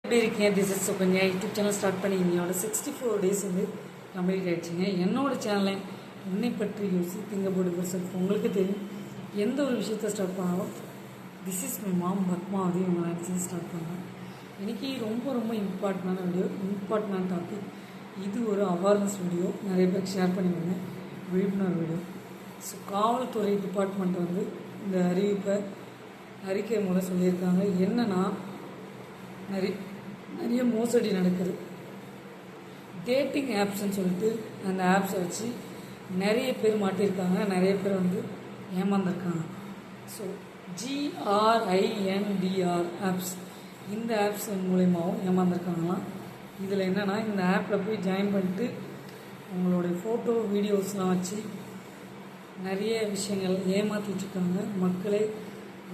எப்படி இருக்கீங்க? This is Sukanya. YouTube channel start பண்ணி என்னோட 64 டேஸ் வந்து கம்ப்ளீட் ஆகிடுச்சிங்க. என்னோடய சேனலை உன்னை பற்றி யோசி திங்க போர்டு பர்சன் உங்களுக்கு தெரியும். எந்த ஒரு விஷயத்தை ஸ்டார்ட் பண்ணாலும் this is my mom Padmavathi உங்களை நினச்சி ஸ்டார்ட் பண்ணேன். இன்றைக்கி ரொம்ப இம்பார்ட்டண்டான வீடியோ, இம்பார்ட்டண்டான டாபிக். இது ஒரு அவேர்னஸ் வீடியோ, நிறைய பேருக்கு ஷேர் பண்ணிவிடுங்க, விழிப்புணர்வு வீடியோ. ஸோ காவல்துறை டிபார்ட்மெண்ட் வந்து இந்த அறிக்கை மூலம் சொல்லியிருக்காங்க. என்னென்னா நிறைய மோசடி நடக்குது. டேட்டிங் ஆப்ஸ்ன்னு சொல்லிட்டு அந்த ஆப்ஸை வச்சு நிறைய பேர் மாட்டியிருக்காங்க, நிறைய பேர் வந்து ஏமாந்துருக்காங்க. ஸோ GRINDR ஆப்ஸ், இந்த ஆப்ஸ் மூலயமாவும் ஏமாந்துருக்காங்களாம். இதில் என்னென்னா, இந்த ஆப்பில் போய் ஜாயின் பண்ணிட்டு உங்களுடைய ஃபோட்டோ வீடியோஸ்லாம் வச்சு நிறைய விஷயங்கள் ஏமாற்றிட்டுருக்காங்க. மக்களே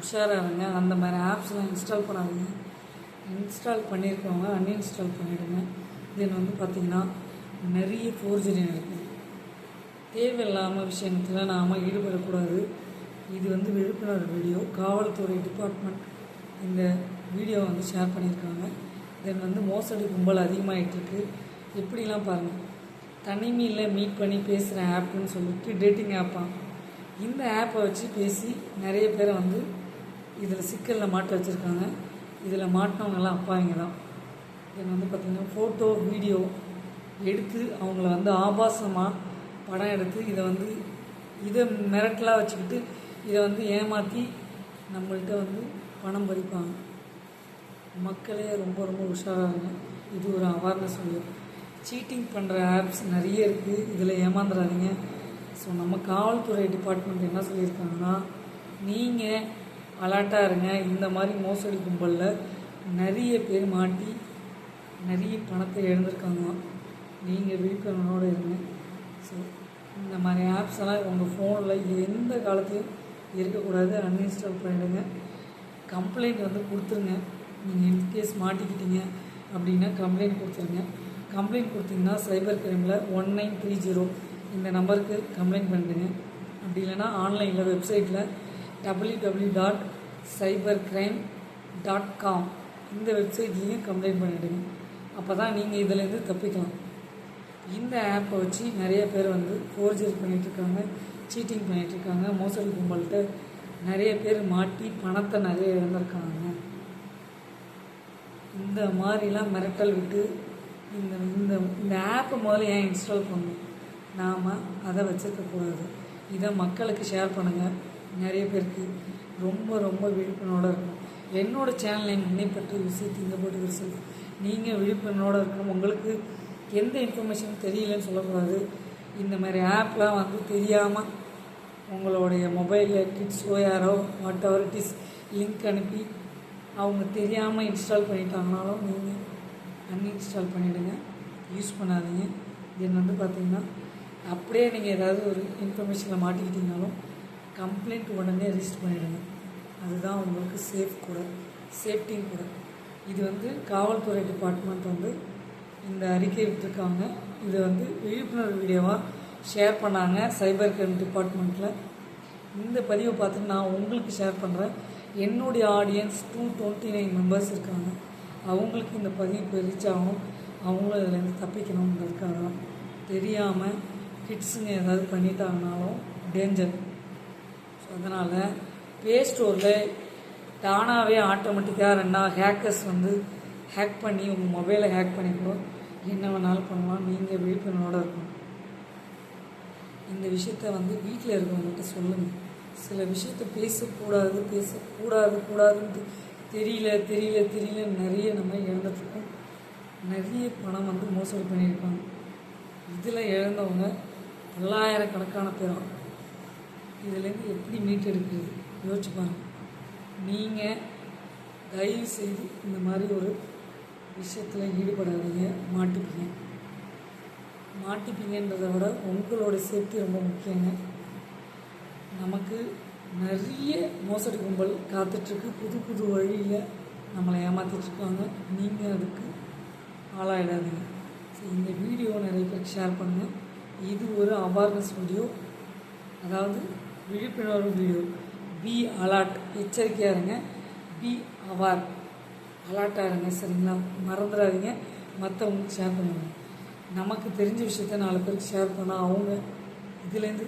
உஷாராகுங்க. அந்த மாதிரி ஆப்ஸ்லாம் இன்ஸ்டால் பண்ணாதீங்க. இன்ஸ்டால் பண்ணியிருக்கவங்க அன்இன்ஸ்டால் பண்ணிவிடுங்க. தென் வந்து பார்த்திங்கன்னா நிறைய ஃபோர்ஜரி நடக்குது. தேவையில்லாமல் விஷயத்தில் நாம் ஈடுபடக்கூடாது. இது வந்து விழிப்புணர்வு வீடியோ. காவல்துறை டிபார்ட்மெண்ட் இந்த வீடியோ வந்து ஷேர் பண்ணியிருக்காங்க. தென் வந்து மோசடி கும்பல் அதிகமாகிட்டுருக்கு. எப்படிலாம் பாருங்கள், தனிமையில் மீட் பண்ணி பேசுகிற ஆப்புன்னு சொல்லிட்டு டேட்டிங் ஆப்பாக இந்த ஆப்பை வச்சு பேசி நிறைய பேரை வந்து இதில் சிக்கலில் மாட்ட வச்சுருக்காங்க. இதில் மாட்டினவங்கெல்லாம் அப்பாவிங்க தான். இதில் வந்து பார்த்திங்கன்னா ஃபோட்டோ வீடியோ எடுத்து அவங்கள வந்து ஆபாசமாக படம் எடுத்து இதை மிரட்டலாக வச்சுக்கிட்டு இதை வந்து ஏமாற்றி நம்மள்கிட்ட வந்து பணம் பறிப்பாங்க. மக்களே ரொம்ப உஷாராகுங்க. இது ஒரு அவேர்னஸ் வீடியோ. சீட்டிங் பண்ணுற ஆப்ஸ் நிறைய இருக்குது, இதில் ஏமாந்துடாதீங்க. ஸோ நம்ம காவல்துறை டிபார்ட்மெண்ட் என்ன சொல்லியிருக்காங்கன்னா, நீங்கள் அலர்ட்டாக இருங்க. இந்த மாதிரி மோசடி கும்பலில் நிறைய பேர் மாட்டி நிறைய பணத்தை இழந்திருக்காங்களாம். நீங்கள் விழிப்புணர்வோடு இருங்க. ஸோ இந்த மாதிரி ஆப்ஸ் எல்லாம் உங்கள் ஃபோனில் எந்த காலத்தையும் இருக்கக்கூடாது, அன்இன்ஸ்டால் பண்ணிவிடுங்க. கம்ப்ளைண்ட் வந்து கொடுத்துருங்க. நீங்கள் இன்கேஸ் மாட்டிக்கிட்டீங்க அப்படின்னா கம்ப்ளைண்ட் கொடுத்துருங்க. கம்ப்ளைண்ட் கொடுத்தீங்கன்னா சைபர் கிரைமில் 1930 இந்த நம்பருக்கு கம்ப்ளைண்ட் பண்ணிடுங்க. அப்படி இல்லைன்னா ஆன்லைனில் வெப்சைட்டில் www.cybercrime.com இந்த வெப்சைட்லேயும் கம்ப்ளைண்ட் பண்ணிவிடுங்க. அப்போ தான் நீங்கள் இதிலேருந்து தப்பிக்கலாம். இந்த ஆப்பை வச்சு நிறைய பேர் வந்து ஃபோர்ஜரி பண்ணிகிட்ருக்காங்க, சீட்டிங் பண்ணிகிட்ருக்காங்க. மோசடி கும்பல்கிட்ட நிறைய பேர் மாட்டி பணத்தை நிறைய இழந்திருக்காங்க. இந்த மாதிரிலாம் மிரட்டல் விட்டு இந்த இந்த இந்த ஆப்பை முதல்ல ஏன் இன்ஸ்டால் பண்ணணும்? நாம் அதை வச்சுருக்கக்கூடாது. இதை மக்களுக்கு ஷேர் பண்ணுங்கள். நிறைய பேருக்கு ரொம்ப விழிப்புணர்வோடு இருக்கணும். என்னோடய சேனலை முன்னே பற்றி திங்க போட்டு செல்ஃப் நீங்கள் விழிப்புணர்வோடு இருக்கணும். உங்களுக்கு எந்த இன்ஃபர்மேஷனும் தெரியலன்னு சொல்லக்கூடாது. இந்த மாதிரி ஆப்லாம் வந்து தெரியாமல் உங்களுடைய மொபைலில் கிட்ஸோ யாரோ what ever it is link அனுப்பி அவங்க தெரியாமல் இன்ஸ்டால் பண்ணிட்டாங்கனாலும் நீங்கள் அன்இன்ஸ்டால் பண்ணிவிடுங்க, யூஸ் பண்ணாதீங்க. தென் வந்து பார்த்திங்கன்னா அப்படியே நீங்கள் ஏதாவது ஒரு இன்ஃபர்மேஷனில் மாட்டிக்கிட்டீங்கனாலும் கம்ப்ளைண்ட் உடனே ரிஜிஸ்டர் பண்ணிவிடுங்க. அதுதான் உங்களுக்கு சேஃப்டியும் கூட. இது வந்து காவல்துறை டிபார்ட்மெண்ட் வந்து இந்த அறிக்கை விட்டுருக்காங்க. இதை வந்து விழிப்புணர்வு வீடியோவாக ஷேர் பண்ணாங்க சைபர் கிரைம் டிபார்ட்மெண்ட்டில். இந்த பதிவை பார்த்து நான் உங்களுக்கு ஷேர் பண்ணுறேன். என்னுடைய ஆடியன்ஸ் 229 மெம்பர்ஸ் இருக்காங்க. அவங்களுக்கு இந்த பதிவு ரீச் ஆகணும், அவங்களும் இதுலேருந்து தப்பிக்கணுங்கிறதுக்காக தான். தெரியாமல் கிட்ஸுங்க ஏதாவது பண்ணிட்டாங்கனாலும் டேஞ்சர். ஸோ அதனால் ப்ளே ஸ்டோரில் தானாகவே ஆட்டோமேட்டிக்காக ஹேக்கர்ஸ் வந்து ஹேக் பண்ணி உங்கள் மொபைலை ஹேக் பண்ணி கூட என்ன வேணாலும் பண்ணலாம். நீங்கள் விழிப்புணர்வோடு இருக்கணும். இந்த விஷயத்த வந்து வீட்டில் இருக்கவங்ககிட்ட சொல்லுங்கள். சில விஷயத்த பேசக்கூடாதுன்ட்டு தெரியல நிறைய நம்ம இழந்துட்டுருக்கோம். நிறைய பணம் வந்து மோசடி பண்ணியிருப்பாங்க. இதில் இழந்தவங்க பல்லாயிரக்கணக்கான பேரும். இதுலேருந்து எப்படி மீட்டெடுக்கிறது யோசிச்சு பாருங்கள். நீங்கள் தயவு செய்து இந்த மாதிரி ஒரு விஷயத்தில் ஈடுபடாதீங்க. மாட்டிப்பீங்கன்றதை விட உங்களோட சேஃப்டி ரொம்ப முக்கியங்க. நமக்கு நிறைய மோசடி கும்பல் காத்துட்ருக்கு. புது வழியில் நம்மளை ஏமாற்றிட்டுருக்காங்க. நீங்கள் அதுக்கு ஆளாயிடாதீங்க. ஸோ இந்த வீடியோ நிறைய பேருக்கு ஷேர் பண்ணுங்கள். இது ஒரு அவேர்னஸ் வீடியோ, அதாவது விழிப்புணர்வு வீடியோ. பி அலர்ட், எச்சரிக்கையாக இருங்க. Be aware. அலர்ட்டாக இருங்க. சரிங்களா? மறந்துடாதீங்க. மற்றவங்களுக்கு ஷேர் பண்ணுங்க. நமக்கு தெரிஞ்ச விஷயத்த 4 பேருக்கு ஷேர் பண்ணால் அவங்க இதுலேருந்து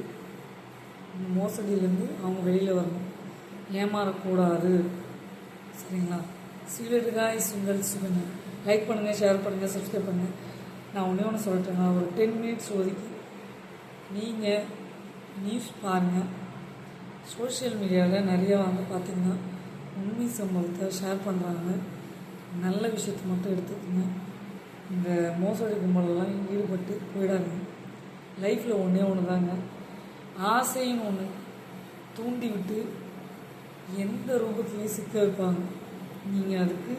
மோசடியிலேருந்து அவங்க வெளியில் வரணும். ஏமாறக்கூடாது. சரிங்களா? சீலடுகாய் சுங்கல் சுகன் லைக் பண்ணுங்கள், ஷேர் பண்ணுங்கள், சப்ஸ்கிரைப் பண்ணுங்கள். நான் ஒன்று சொல்லிட்டேன்னா ஒரு 10 மினிட்ஸ் ஒதுக்கி நீங்கள் நியூஸ் பாருங்கள். சோஷியல் மீடியாவில் நிறையா பார்த்திங்கன்னா உண்மை சம்பவத்தை ஷேர் பண்ணுறாங்க. நல்ல விஷயத்தை மட்டும் எடுத்துக்கோங்க. இந்த மோசடி கும்பலெல்லாம் ஈடுபட்டு போயிடாதீங்க. லைஃப்பில் ஒன்று தாங்க, ஆசைன்னு ஒன்று தூண்டி விட்டு எந்த ரூபத்துலேயும் சிக்க வைப்பாங்க. நீங்கள் அதுக்கு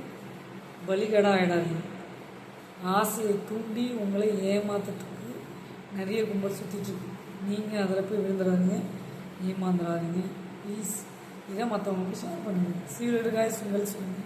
பலிகடாக ஆகிடாதீங்க. ஆசையை தூண்டி உங்களை ஏமாத்துறதுக்கு நிறைய கும்பல் சுற்றிட்டுருக்கு. நீங்கள் அதில் போய் விழுந்துடாதீங்க, ஏமாந்துடாதீங்க ப்ளீஸ். இதை மற்றவங்களுக்கு ஷேர் பண்ணுங்கள். சீலடுகாய் சுங்கல் சொல்லுங்கள்.